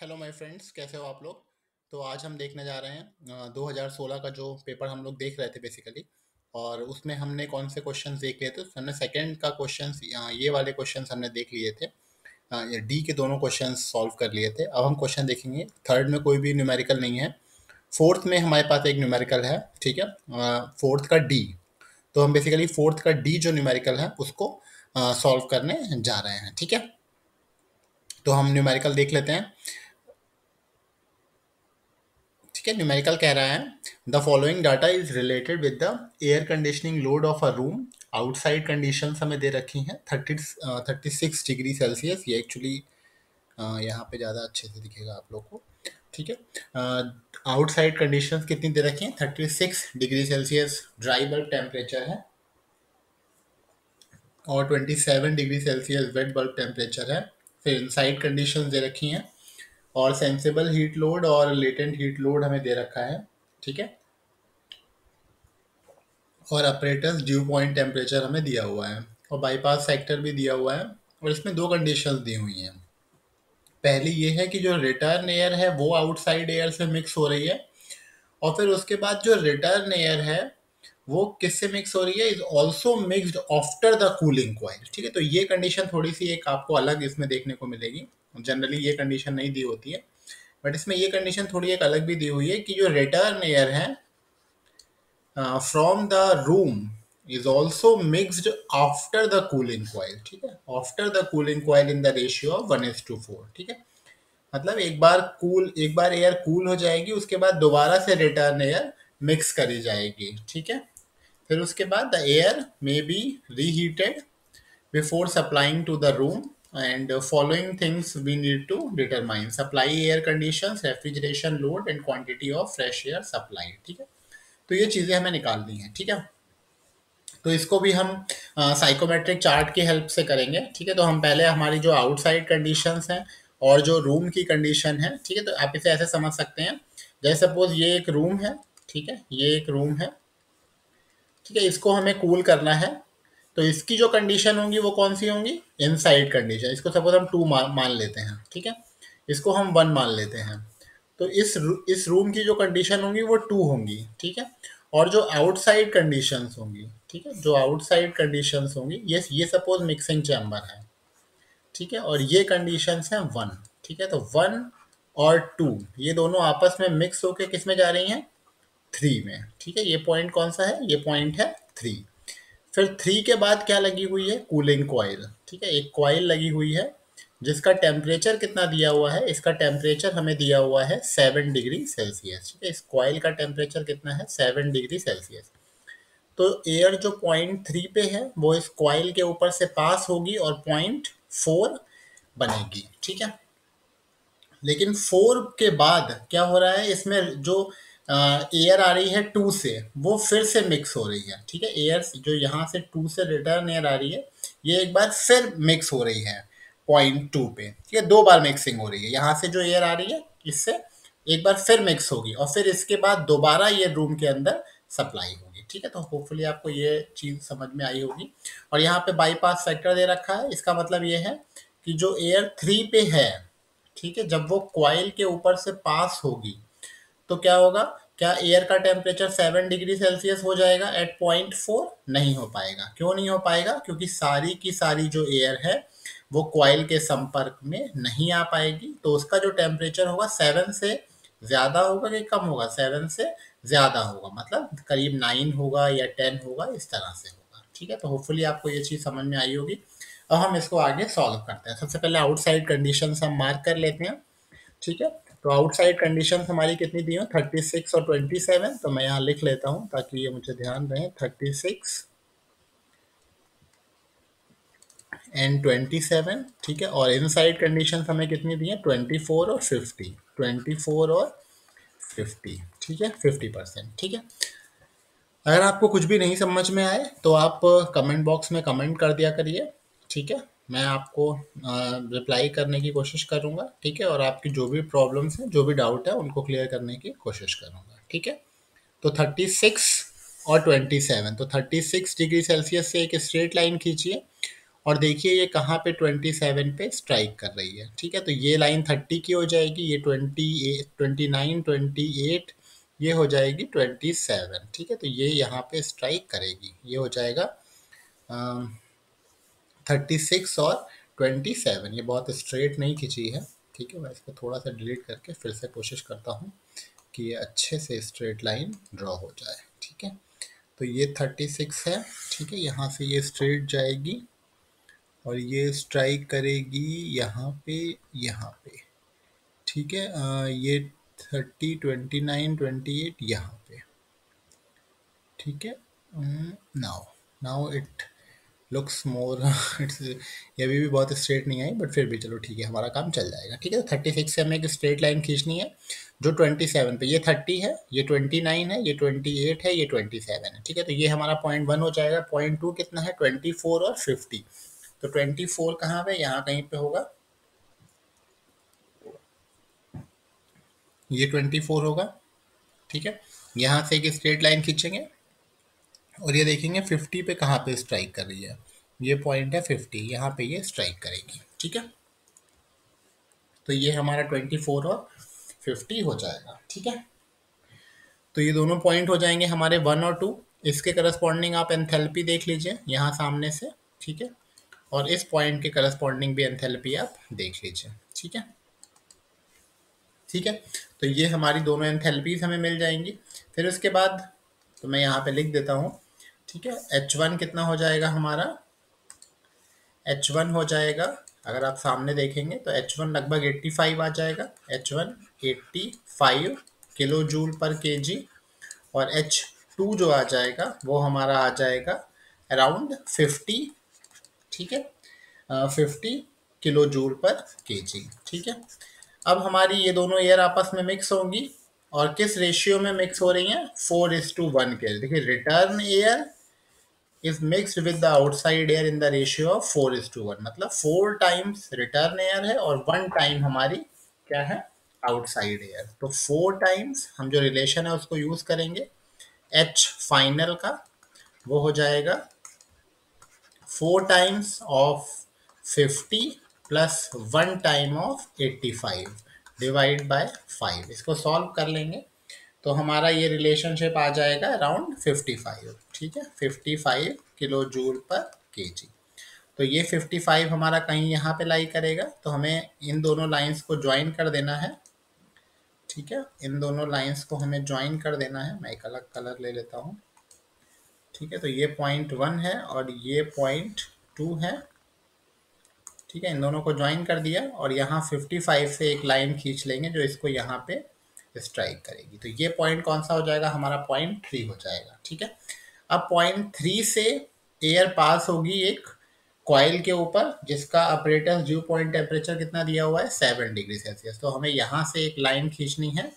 Hello my friends, कैसे हो आप लोग। तो आज हम देखने जा रहे हैं 2016 का जो पेपर हम लोग देख रहे थे बेसिकली। और उसमें हमने कौन से क्वेश्चंस देख लिए थे। हमने सेकंड का क्वेश्चंस, ये वाले क्वेश्चंस हमने देख लिए थे। ये डी के दोनों क्वेश्चंस सॉल्व कर लिए थे। अब हम क्वेश्चन देखेंगे। थर्ड में कोई भी न्यूमेरिकल नहीं है। फोर्थ में हमारे पास एक न्यूमेरिकल है, ठीक है। फोर्थ का डी। तो हम बेसिकली फोर्थ का डी जो न्यूमेरिकल है उसको सॉल्व करने जा रहे हैं, ठीक है। तो हम न्यूमेरिकल देख लेते हैं। ठीक है, न्यूमेरिकल कह रहा है the following data is related with the air conditioning load of a room. Outside conditions हमें दे रखी हैं 36 डिग्री सेल्सियस। ये एक्चुअली यहाँ पे ज़्यादा अच्छे से दिखेगा आप लोग को, ठीक है। आउटसाइड कंडीशंस कितनी दे रखी हैं? 36 degree Celsius dry bulb temperature है और 27 degree Celsius wet bulb temperature है। फिर इनसाइड कंडीशंस दे रखी हैं और सेंसिबल हीट लोड और लेटेंट हीट लोड हमें दे रखा है, ठीक है। और अपरेटस ड्यू पॉइंट टेम्परेचर हमें दिया हुआ है और बाईपास सेक्टर भी दिया हुआ है। और इसमें दो कंडीशंस दी हुई हैं। पहली ये है कि जो रिटर्न एयर है वो आउटसाइड एयर से मिक्स हो रही है, और फिर उसके बाद जो रिटर्न एयर है वो किससे मिक्स हो रही है? Is also mixed after the cooling coil, ठीक है। तो ये कंडीशन थोड़ी सी एक आपको अलग इसमें देखने को मिलेगी। जनरली ये कंडीशन नहीं दी होती है, बट इसमें ये कंडीशन थोड़ी एक अलग भी दी हुई है कि जो रिटर्न एयर है from the room is also mixed after the cooling coil, ठीक है। after the cooling coil in the ratio of 1:4, ठीक है। मतलब एक बार एयर कूल हो जाएगी, उसके बाद दोबारा से रिटर्न एयर मिक्स करी जाएगी, ठीक है। फिर उसके बाद the air may be reheated before supplying to the room and following things we need to determine: supply air conditions, refrigeration load and quantity of fresh air supplied, ठीक है। तो ये चीज़ें हमें निकालनी है, ठीक है। तो इसको भी हम साइकोमेट्रिक चार्ट की हेल्प से करेंगे, ठीक है। तो हम पहले हमारी जो आउटसाइड कंडीशंस हैं और जो रूम की कंडीशन है, ठीक है, तो आप इसे ऐसे समझ सकते हैं। जैसे सपोज ये एक रूम है, ठीक है, ये एक रूम है, ठीक है। इसको हमें कूल करना है, तो इसकी जो कंडीशन होंगी वो कौन सी होंगी? Inside condition. इसको सपोज हम टू मान लेते हैं, ठीक है। इसको हम वन मान लेते हैं। तो इस रूम की जो कंडीशन होंगी वो टू होंगी, ठीक है। और जो आउटसाइड कंडीशंस होंगी, ठीक है, जो आउटसाइड कंडीशंस होंगी, ये सपोज मिक्सिंग चैम्बर है, ठीक है, और ये कंडीशंस हैं वन, ठीक है। तो वन और टू ये दोनों आपस में मिक्स होके किस में जा रही हैं? थ्री में, ठीक है। ये पॉइंट कौन सा है? ये पॉइंट है थ्री। फिर थ्री के बाद क्या लगी हुई है? कूलिंग कॉइल, ठीक है। एक कॉइल लगी हुई है जिसका टेम्परेचर कितना दिया हुआ है? इसका टेम्परेचर हमें दिया हुआ है 7 डिग्री सेल्सियस, ठीक है। इस कॉइल का टेम्परेचर कितना है? 7 डिग्री सेल्सियस। तो एयर जो पॉइंट थ्री पे है वो इस कॉइल के ऊपर से पास होगी और पॉइंट फोर बनेगी, ठीक है। लेकिन फोर के बाद क्या हो रहा है? इसमें जो एयर आ रही है टू से, वो फिर से मिक्स हो रही है, ठीक है। एयर जो यहाँ से टू से रिटर्न एयर आ रही है, ये एक बार फिर मिक्स हो रही है पॉइंट टू पे, ठीक है। दो बार मिक्सिंग हो रही है। यहाँ से जो एयर आ रही है इससे एक बार फिर मिक्स होगी और फिर इसके बाद दोबारा ये रूम के अंदर सप्लाई होगी, ठीक है। तो होपफुली आपको ये चीज़ समझ में आई होगी। और यहाँ पे बाईपास फैक्टर दे रखा है। इसका मतलब ये है कि जो एयर थ्री पे है, ठीक है, जब वो कॉइल के ऊपर से पास होगी तो क्या होगा? क्या एयर का टेम्परेचर 7 डिग्री सेल्सियस हो जाएगा एट पॉइंट फोर? नहीं हो पाएगा। क्यों नहीं हो पाएगा? क्योंकि सारी की सारी जो एयर है वो कॉइल के संपर्क में नहीं आ पाएगी। तो उसका जो टेम्परेचर होगा 7 से ज़्यादा होगा कि कम होगा? 7 से ज़्यादा होगा, मतलब करीब 9 होगा या 10 होगा, इस तरह से होगा, ठीक है। तो होपफुली आपको ये चीज़ समझ में आई होगी। अब हम इसको आगे सॉल्व करते हैं। सबसे पहले आउटसाइड कंडीशंस हम मार्क कर लेते हैं, ठीक है। तो आउटसाइड कंडीशंस हमारी कितनी दी हो? 36 और 27। तो मैं यहाँ लिख लेता हूँ ताकि ये मुझे ध्यान रहे। 36 एंड 27, ठीक है। और इनसाइड कंडीशंस हमें कितनी दी है? 24 और 50। 24 और 50, ठीक है, 50%, ठीक है। अगर आपको कुछ भी नहीं समझ में आए तो आप कमेंट बॉक्स में कमेंट कर दिया करिए, ठीक है। मैं आपको रिप्लाई करने की कोशिश करूँगा, ठीक है। और आपकी जो भी प्रॉब्लम्स हैं, जो भी डाउट है, उनको क्लियर करने की कोशिश करूँगा, ठीक है। तो 36 और 27, तो 36 डिग्री सेल्सियस से एक स्ट्रेट लाइन खींचिए और देखिए ये कहाँ पे 27 पे स्ट्राइक कर रही है, ठीक है। तो ये लाइन 30 की हो जाएगी, ये 28, 29, 28, ये हो जाएगी 27, ठीक है। तो ये यहाँ पे स्ट्राइक करेगी, ये हो जाएगा 36 और 27। ये बहुत स्ट्रेट नहीं खिंची है, ठीक है। मैं इसको थोड़ा सा डिलीट करके फिर से कोशिश करता हूँ कि ये अच्छे से स्ट्रेट लाइन ड्रॉ हो जाए, ठीक है। तो ये 36 है, ठीक है। यहाँ से ये स्ट्रेट जाएगी और ये स्ट्राइक करेगी यहाँ पे, यहाँ पे, ठीक है। ये 30, 29, 28 यहाँ पे, ठीक है। Now now it looks more it's, ये अभी भी बहुत स्ट्रेट नहीं आई, बट फिर भी चलो ठीक है, हमारा काम चल जाएगा, ठीक है। 36 से हमें एक स्ट्रेट लाइन खींचनी है जो 27 पे, ये 30 है, ये 29 है, ये 28 है, ये 27 है, ठीक है। तो ये हमारा पॉइंट 1 हो जाएगा। पॉइंट 2 कितना है, 24 और 50। तो 24 कहाँ पे, यहाँ कहीं पे होगा, ये 24 होगा, ठीक है। यहाँ से एक स्ट्रेट लाइन खींचेंगे और ये देखेंगे 50 पे कहाँ पे स्ट्राइक कर रही है, ये पॉइंट है 50, यहाँ पे ये स्ट्राइक करेगी, ठीक है। तो ये हमारा 24 और 50 हो जाएगा, ठीक है। तो ये दोनों पॉइंट हो जाएंगे हमारे 1 और 2। इसके करस्पॉन्डिंग आप एंथैल्पी देख लीजिए यहाँ सामने से, ठीक है। और इस पॉइंट के करस्पॉन्डिंग भी एंथैल्पी आप देख लीजिए, ठीक है, ठीक है। तो ये हमारी दोनों एंथैल्पीज हमें मिल जाएंगी। फिर उसके बाद तो मैं यहाँ पे लिख देता हूँ, ठीक है। H1 कितना हो जाएगा हमारा, H1 हो जाएगा, अगर आप सामने देखेंगे तो H1 लगभग 85 आ जाएगा। H1 85 किलो जूल पर केजी, और H2 जो आ जाएगा वो हमारा आ जाएगा अराउंड 50, ठीक है, 50 किलो जूल पर केजी, ठीक है। अब हमारी ये दोनों एयर आपस में मिक्स होंगी, और किस रेशियो में मिक्स हो रही हैं, 4:1 के। देखिए return air is mixed with the outside air in the ratio of 4:1, मतलब 4 टाइम्स रिटर्न एयर है और 1 टाइम हमारी क्या है, आउटसाइड एयर। तो 4 टाइम्स हम जो रिलेशन है उसको यूज करेंगे, एच फाइनल का वो हो जाएगा 4 times of 50 plus 1 time of 85 divide by 5। इसको सॉल्व कर लेंगे तो हमारा ये रिलेशनशिप आ जाएगा अराउंड 55, ठीक है, 55 किलो जूल पर केजी। तो ये 55 हमारा कहीं यहाँ पे लाई करेगा, तो हमें इन दोनों लाइंस को ज्वाइन कर देना है, ठीक है। इन दोनों लाइंस को हमें ज्वाइन कर देना है। मैं एक अलग कलर ले लेता हूँ, ठीक है। तो ये पॉइंट 1 है और ये पॉइंट 2 है, ठीक है। इन दोनों को ज्वाइन कर दिया और यहाँ 55 से एक लाइन खींच लेंगे जो इसको यहाँ पे स्ट्राइक करेगी। तो ये पॉइंट कौन सा हो जाएगा, हमारा पॉइंट 3 हो जाएगा, ठीक है। अब पॉइंट 3 से एयर पास होगी एक कॉइल के ऊपर जिसका ऑपरेटर्स ड्यू पॉइंट टेम्परेचर कितना दिया हुआ है, 7 डिग्री सेल्सियस। तो हमें यहाँ से एक लाइन खींचनी है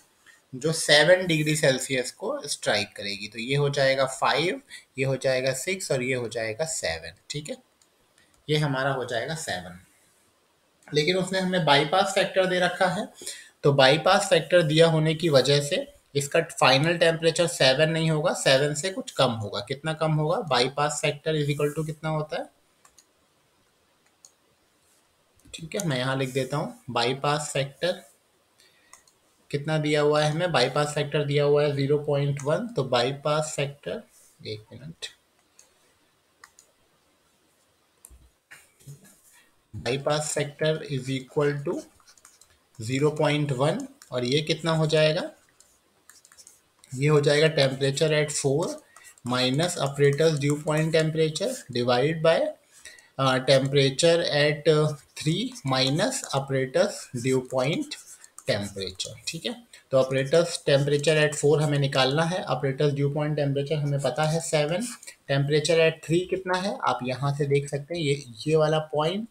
जो 7 डिग्री सेल्सियस को स्ट्राइक करेगी। तो ये हो जाएगा 5, ये हो जाएगा 6 और ये हो जाएगा 7, ठीक है। ये हमारा हो जाएगा 7। लेकिन उसने हमें बाईपास फैक्टर दे रखा है, तो बाईपास फैक्टर दिया होने की वजह से इसका फाइनल टेम्परेचर 7 नहीं होगा, 7 से कुछ कम होगा। कितना कम होगा, bypass factor is equal to कितना होता है, ठीक है। मैं यहाँ लिख देता हूँ बाईपास फैक्टर कितना दिया हुआ है हमें, बाईपास फैक्टर दिया हुआ है 0.1। तो बाईपास फैक्टर, एक minute, bypass factor is equal to 0.1, और ये कितना हो जाएगा, ये हो जाएगा temperature at 4 minus operators dew point temperature divide by temperature at 3 minus operators dew point temperature, ठीक है। तो ऑपरेटर्स टेम्परेचर एट 4 हमें निकालना है, ऑपरेटर्स ड्यू पॉइंट टेम्परेचर हमें पता है 7, टेम्परेचर एट 3 कितना है आप यहाँ से देख सकते हैं, ये वाला पॉइंट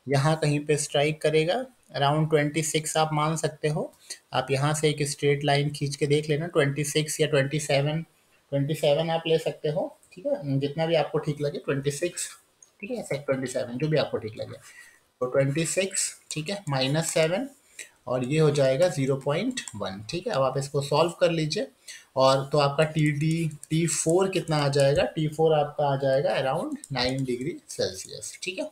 यहाँ कहीं पे स्ट्राइक करेगा, अराउंड 26 आप मान सकते हो। आप यहाँ से एक स्ट्रेट लाइन खींच के देख लेना, 26 या 27, 27 आप ले सकते हो, ठीक है, जितना भी आपको ठीक लगे, 26, ठीक है, 27 जो भी आपको ठीक लगे। तो 26, ठीक है, -7 और ये हो जाएगा 0.1। ठीक है, अब आप इसको सॉल्व कर लीजिए। और तो आपका T4 कितना आ जाएगा, T4 आपका आ जाएगा अराउंड 9 डिग्री सेल्सियस। ठीक है,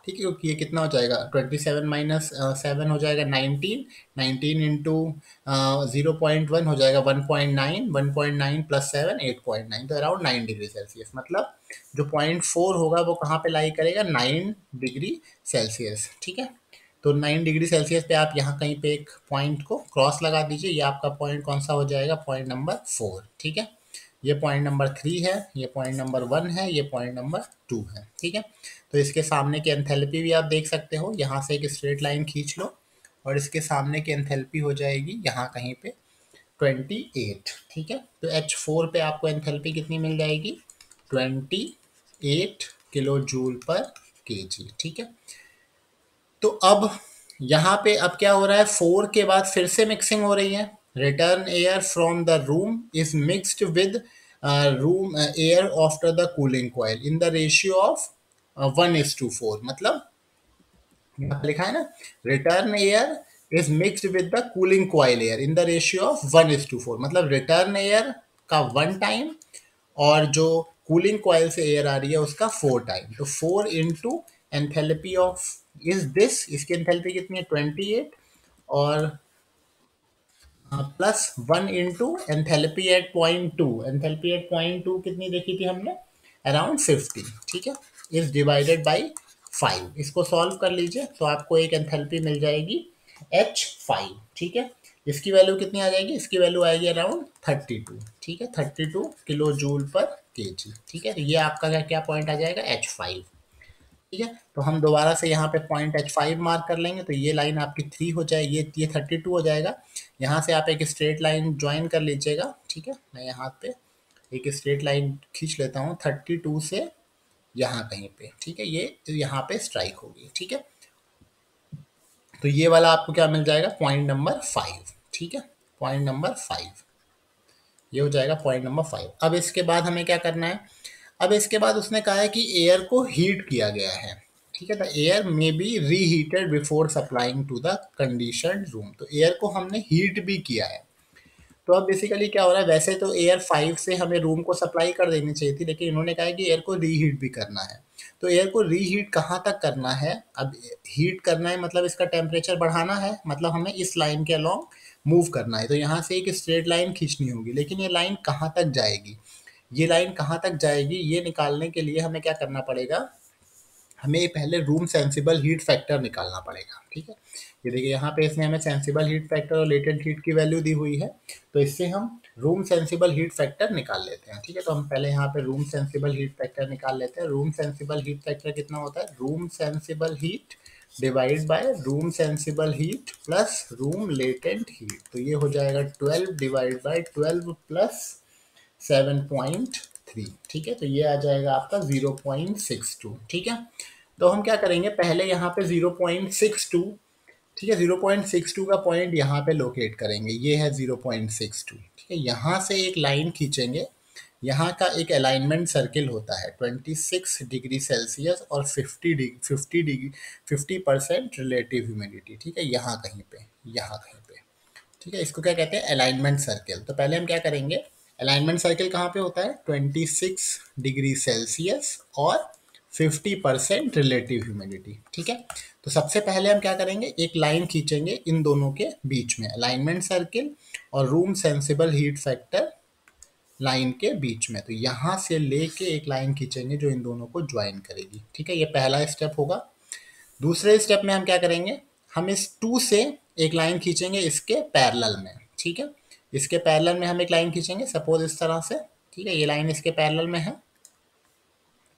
ठीक है, क्योंकि ये कितना हो जाएगा, 27 माइनस 7 हो जाएगा 19, 19 इंटू 0.1 हो जाएगा 1.9, 1.9 प्लस 7 8.9, तो अराउंड 9 डिग्री सेल्सियस। मतलब जो 0.4 होगा वो कहाँ पे लाई करेगा, 9 डिग्री सेल्सियस। ठीक है, तो 9 डिग्री सेल्सियस पे आप यहाँ कहीं पे एक पॉइंट को क्रॉस लगा दीजिए। ये आपका पॉइंट कौन सा हो जाएगा, पॉइंट नंबर 4। ठीक है, ये पॉइंट नंबर 3 है, ये पॉइंट नंबर 1 है, ये पॉइंट नंबर 2 है। ठीक है, तो इसके सामने की एंथैल्पी भी आप देख सकते हो, यहाँ से एक स्ट्रेट लाइन खींच लो और इसके सामने की एंथैल्पी हो जाएगी यहाँ कहीं पे 28। ठीक है, तो H4 पे आपको एंथैल्पी कितनी मिल जाएगी, 28 किलो जूल पर केजी। ठीक है, तो अब यहाँ पे अब क्या हो रहा है, 4 के बाद फिर से मिक्सिंग हो रही है। Return air from the room is mixed with room air after the cooling coil in the ratio of 1:4। मतलब यहाँ पे लिखा है ना, return air is mixed with the cooling coil air in the ratio of 1:4। मतलब return air का 1 time और जो कूलिंग कॉइल से एयर आ रही है उसका 4 टाइम। तो 4 into enthalpy of is this, इसकी एंथैल्पी कितनी है, 28, और plus 1 into enthalpy at .2। Enthalpy at .2 कितनी देखी थी हमने, अराउंड 50। ठीक है, इज डिवाइडेड बाई 5। इसको सॉल्व कर लीजिए तो आपको एक एंथैल्पी मिल जाएगी H5। ठीक है, इसकी वैल्यू कितनी आ जाएगी, इसकी वैल्यू आएगी अराउंड 32। ठीक है, 32 किलो जूल पर केजी। ठीक है, तो ये आपका क्या क्या पॉइंट आ जाएगा, H5। ठीक है, तो हम दोबारा से यहाँ पे पॉइंट H5 मार्क कर लेंगे, तो ये लाइन आपकी 3 हो जाए, ये 32 हो जाएगा। यहाँ से आप एक स्ट्रेट लाइन ज्वाइन कर लीजिएगा। ठीक है, मैं यहाँ पे एक स्ट्रेट लाइन खींच लेता हूँ 32 से यहाँ कहीं पे। ठीक है, ये यहाँ पे स्ट्राइक होगी। ठीक है, तो ये वाला आपको क्या मिल जाएगा, पॉइंट नंबर 5। ठीक है, पॉइंट नंबर 5 ये हो जाएगा, पॉइंट नंबर 5। अब इसके बाद हमें क्या करना है, अब इसके बाद उसने कहा है कि एयर को हीट किया गया है। ठीक है, the air may be reheated before supplying to the conditioned room. तो एयर को हमने हीट भी किया है। तो अब बेसिकली क्या हो रहा है, वैसे तो एयर 5 से हमें रूम को सप्लाई कर देनी चाहिए थी, लेकिन इन्होंने कहा है कि एयर को रीहीट भी करना है। तो एयर को रीहीट कहाँ तक करना है, अब हीट करना है मतलब इसका टेम्परेचर बढ़ाना है, मतलब हमें इस लाइन के अलॉन्ग मूव करना है। तो यहाँ से एक स्ट्रेट लाइन खींचनी होगी, लेकिन ये लाइन कहाँ तक जाएगी, ये लाइन कहाँ तक जाएगी, ये निकालने के लिए हमें क्या करना पड़ेगा, हमें पहले रूम सेंसिबल हीट फैक्टर निकालना पड़ेगा। ठीक है, ये देखिए यहाँ पे इसने हमें सेंसिबल हीट फैक्टर और लेटेंट हीट की वैल्यू दी हुई है, तो इससे हम रूम सेंसिबल हीट फैक्टर निकाल लेते हैं। ठीक है, तो हम पहले यहाँ पे रूम सेंसिबल हीट फैक्टर निकाल लेते हैं। रूम सेंसिबल हीट फैक्टर कितना होता है, room sensible heat divide by room sensible heat plus room latent heat. तो ये हो जाएगा 12 डिवाइड बाय 12 प्लस 7.3। ठीक है, तो ये आ जाएगा आपका 0.62। ठीक है, तो हम क्या करेंगे, पहले यहाँ पे 0.62, ठीक है, 0.62 का पॉइंट यहाँ पे लोकेट करेंगे, ये है 0.62। ठीक है, यहाँ से एक लाइन खींचेंगे। यहाँ का एक अलाइनमेंट सर्किल होता है 26 डिग्री सेल्सियस और 50% रिलेटिव ह्यूमिडिटी। ठीक है, यहाँ कहीं पे, यहाँ कहीं पे। ठीक है, इसको क्या कहते हैं, अलाइनमेंट सर्किल। तो पहले हम क्या करेंगे, अलाइनमेंट सर्किल कहाँ पे होता है, 26 डिग्री सेल्सियस और 50% रिलेटिव ह्यूमिडिटी। ठीक है, तो सबसे पहले हम क्या करेंगे, एक लाइन खींचेंगे इन दोनों के बीच में, अलाइनमेंट सर्किल और room sensible heat factor line के बीच में। तो यहाँ से लेके एक लाइन खींचेंगे जो इन दोनों को ज्वाइन करेगी। ठीक है, ये पहला स्टेप होगा। दूसरे स्टेप में हम क्या करेंगे, हम इस 2 से एक लाइन खींचेंगे इसके पैरेलल में। ठीक है, इसके पैरेलल में हम एक लाइन खींचेंगे, सपोज इस तरह से। ठीक है, ये लाइन इसके पैरेलल में है।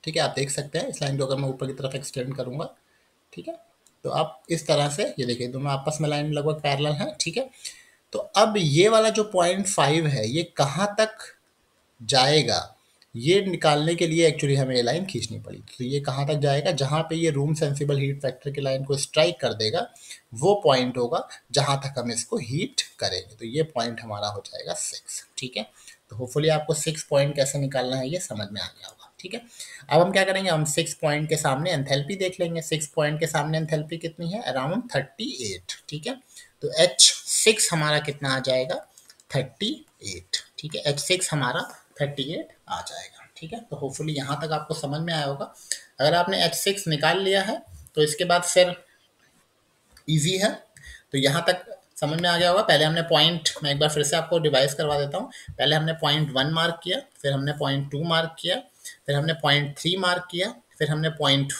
ठीक है, आप देख सकते हैं इस लाइन को अगर मैं ऊपर की तरफ एक्सटेंड करूंगा। ठीक है, तो आप इस तरह से, ये देखिए दोनों आपस में लाइन लगभग पैरेलल है। ठीक है, तो अब ये वाला जो 0.5 है ये कहाँ तक जाएगा, ये निकालने के लिए एक्चुअली हमें ये लाइन खींचनी पड़ी। तो ये कहाँ तक जाएगा, जहाँ पे ये रूम सेंसिबल हीट फैक्टर की लाइन को स्ट्राइक कर देगा, वो पॉइंट होगा जहाँ तक हम इसको हीट करेंगे। तो ये पॉइंट हमारा हो जाएगा 6। ठीक है, तो होपफुली आपको 6 पॉइंट कैसे निकालना है ये समझ में आ गया होगा। ठीक है। ठीक है। अब हम क्या करेंगे, हम 6 पॉइंट के सामने एंथैल्पी देख लेंगे। 6 पॉइंट के सामने एंथैल्पी कितनी है, अराउंड 38, ठीक है। तो H6 हमारा कितना आ जाएगा, 38, ठीक है। H6 हमारा 38 आ जाएगा, ठीक है। तो होपफुली यहाँ तक आपको समझ में आया होगा। अगर आपने H6 निकाल लिया है तो इसके बाद फिर इजी है। तो यहाँ तक समझ में आ गया होगा। पहले हमने पॉइंट, मैं एक बार फिर से आपको रिवाइज करवा देता हूँ। पहले हमने पॉइंट 1 मार्क किया, फिर हमने पॉइंट 2 मार्क किया, फिर हमने पॉइंट 3 मार्क किया, फिर हमने point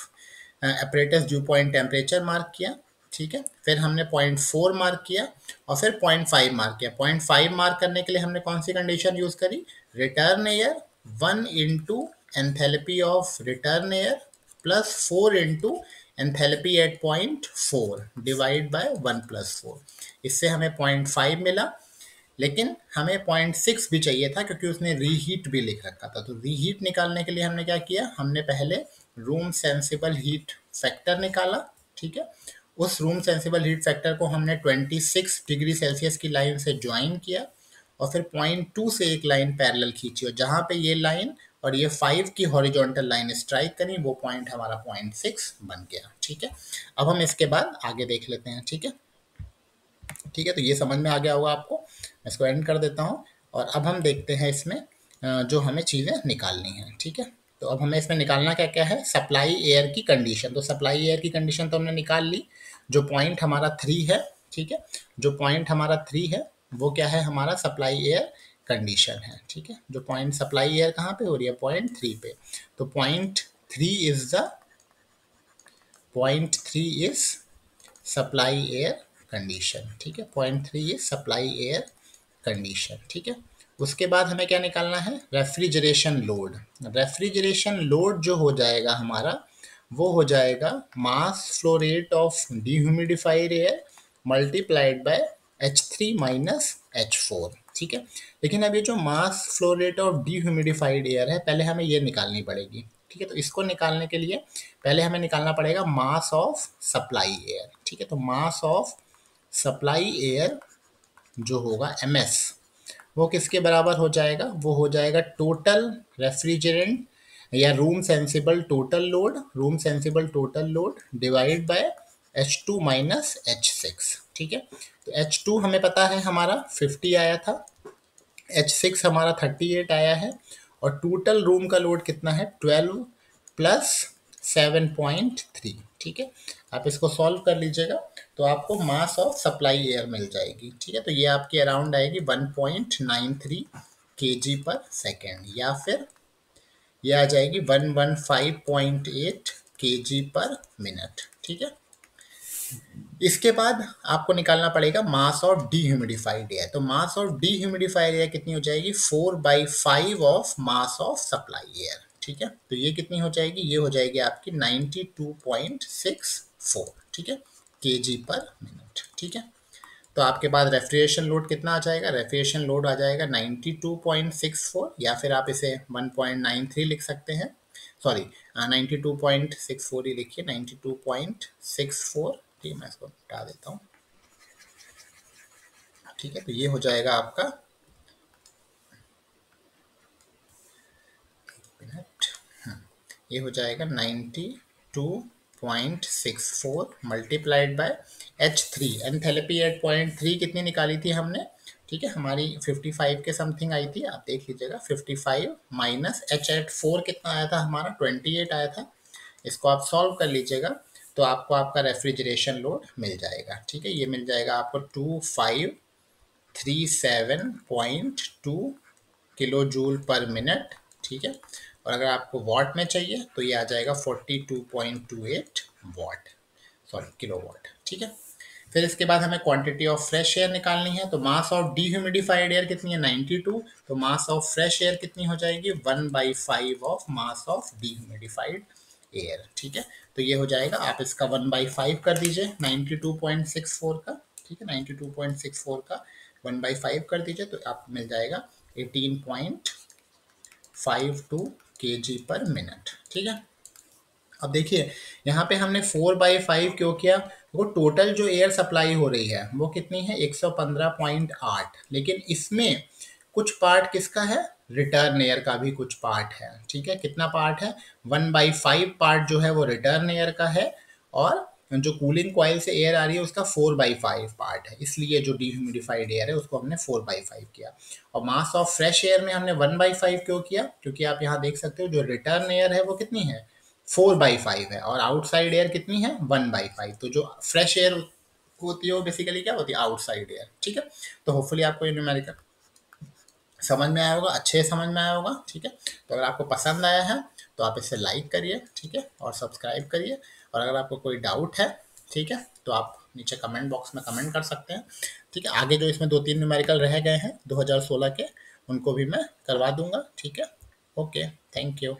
apparatus due point temperature mark किया, ठीक है। फिर हमने पॉइंट 4 मार्क किया और फिर पॉइंट 5 मार्क किया। पॉइंट 5 मार्क करने के लिए हमने कौन सी कंडीशन यूज करी, return air 1 into enthalpy of return air plus 4 into enthalpy at point 4 divide by 1 plus 4। इससे हमें 0.5 मिला, लेकिन हमें 0.6 भी चाहिए था क्योंकि उसने रीहीट भी लिख रखा था। तो रीहीट निकालने के लिए हमने क्या किया, हमने पहले रूम सेंसिबल हीट फैक्टर निकाला, ठीक है। उस रूम सेंसिबल हीट फैक्टर को हमने 26 डिग्री सेल्सियस की लाइन से ज्वाइन किया और फिर 0.2 से एक लाइन पैरेलल खींची और जहाँ पे ये लाइन और ये 5 की हॉरिजॉन्टल लाइन स्ट्राइक करी, वो पॉइंट हमारा 0.6 बन गया, ठीक है। अब हम इसके बाद आगे देख लेते हैं, ठीक है। ठीक है, तो ये समझ में आ गया होगा आपको। मैं इसको एंड कर देता हूँ और अब हम देखते हैं इसमें जो हमें चीज़ें निकालनी हैं, ठीक है। तो अब हमें इसमें निकालना क्या क्या है, सप्लाई एयर की कंडीशन। तो सप्लाई एयर की कंडीशन तो हमने निकाल ली। जो पॉइंट हमारा 3 है, ठीक है, जो पॉइंट हमारा 3 है वो क्या है, हमारा सप्लाई एयर कंडीशन है, ठीक है। जो पॉइंट सप्लाई एयर कहाँ पे हो रही है, पॉइंट 3 पे। तो point three is supply air condition, ठीक है। Point 3 is supply air condition, ठीक है। उसके बाद हमें क्या निकालना है, रेफ्रिजरेशन लोड। रेफ्रिजरेशन लोड जो हो जाएगा हमारा, वो हो जाएगा mass flow rate of dehumidified air multiplied by H3 minus H4, ठीक है। लेकिन अब ये जो mass flow rate of dehumidified air है, पहले हमें ये निकालनी पड़ेगी, ठीक है। तो इसको निकालने के लिए पहले हमें निकालना पड़ेगा मास ऑफ सप्लाई एयर, ठीक है। तो मास ऑफ सप्लाई एयर जो होगा MS, वो किसके बराबर हो जाएगा, वो हो जाएगा टोटल रेफ्रिजरेंट या room sensible total load, room sensible total load divide by H2 minus H6, ठीक है। तो H2 हमें पता है हमारा 50 आया था, H6 हमारा 38 आया है और टोटल रूम का लोड कितना है, 12 प्लस 7.3, ठीक है। आप इसको सॉल्व कर लीजिएगा तो आपको मास ऑफ सप्लाई एयर मिल जाएगी, ठीक है। तो ये आपकी अराउंड आएगी 1.93 kg पर सेकेंड, या फिर ये आ जाएगी 115.8 kg पर मिनट, ठीक है। इसके बाद आपको निकालना पड़ेगा मास ऑफ डीह्यूमिडिफाइड एयर। तो मास ऑफ डीह्यूमिडिफाइड एयर कितनी हो जाएगी, 4/5 of mass of supply air, ठीक है। तो ये कितनी हो जाएगी, ये हो जाएगी आपकी 92.64, ठीक है, kg पर मिनट, ठीक है। तो आपके पास रेफ्रिजरेशन लोड कितना आ जाएगा, रेफ्रिजरेशन लोड आ जाएगा 92.64, या फिर आप इसे 1.93 लिख सकते हैं, सॉरी 92.64 ही लिखिए, 92.64, ठीक है। मैं इसको हटा देता हूँ, ठीक है। तो ये हो जाएगा आपका, मिनट, ये हो जाएगा 92.64 multiplied by H3, enthalpy at point 3 कितनी निकाली थी हमने, ठीक है, हमारी 55 के समथिंग आई थी, आप देख लीजिएगा। 55 माइनस H एट 4 कितना आया था हमारा, 28 आया था। इसको आप सॉल्व कर लीजिएगा तो आपको आपका रेफ्रिजरेशन लोड मिल जाएगा, ठीक है। ये मिल जाएगा आपको 2537.2 किलो जूल पर मिनट, ठीक है। और अगर आपको वॉट में चाहिए तो ये आ जाएगा 42.28 वॉट, सॉरी किलो वॉट, ठीक है। फिर इसके बाद हमें क्वांटिटी ऑफ फ्रेश एयर निकालनी है। तो मास ऑफ डीह्यूमिडिफाइड एयर कितनी है, 92। तो मास ऑफ फ्रेश एयर कितनी हो जाएगी, 1/5 ऑफ मास ऑफ डीह्यूमिडिफाइड एयर, ठीक है। तो ये हो जाएगा, आप इसका 1/5 कर दीजिए 92.64 का, ठीक है, 92.64 का 1/5 कर दीजिए तो आपको मिल जाएगा 18.52 kg पर मिनट, ठीक है। अब देखिए यहाँ पे हमने 4/5 क्यों किया, वो टोटल जो एयर सप्लाई हो रही है वो कितनी है, 115.8, लेकिन इसमें कुछ पार्ट किसका है, रिटर्न एयर का भी कुछ पार्ट है, ठीक है। कितना पार्ट है, 1/5 पार्ट जो है वो रिटर्न एयर का है, और जो कूलिंग कॉइल से एयर आ रही है उसका 4/5 पार्ट है, इसलिए जो डिह्यूमिडिफाइड एयर है उसको हमने 4/5 किया। और मास ऑफ फ्रेश एयर में हमने 1/5 क्यों किया, क्योंकि आप यहाँ देख सकते हो जो रिटर्न एयर है वो कितनी है, 4/5 है, और आउटसाइड एयर कितनी है, 1/5। तो जो फ्रेश एयर होती है वो बेसिकली क्या होती है, आउटसाइड एयर, ठीक है। तो होपफुली आपको ये न्यूमेरिकल समझ में आया होगा, अच्छे से समझ में आया होगा, ठीक है। तो अगर आपको पसंद आया है तो आप इसे लाइक करिए, ठीक है, और सब्सक्राइब करिए। और अगर आपको कोई डाउट है, ठीक है, तो आप नीचे कमेंट बॉक्स में कमेंट कर सकते हैं, ठीक है। आगे जो इसमें 2-3 न्यूमेरिकल रह गए हैं 2016 के, उनको भी मैं करवा दूंगा, ठीक है। Okay, thank you.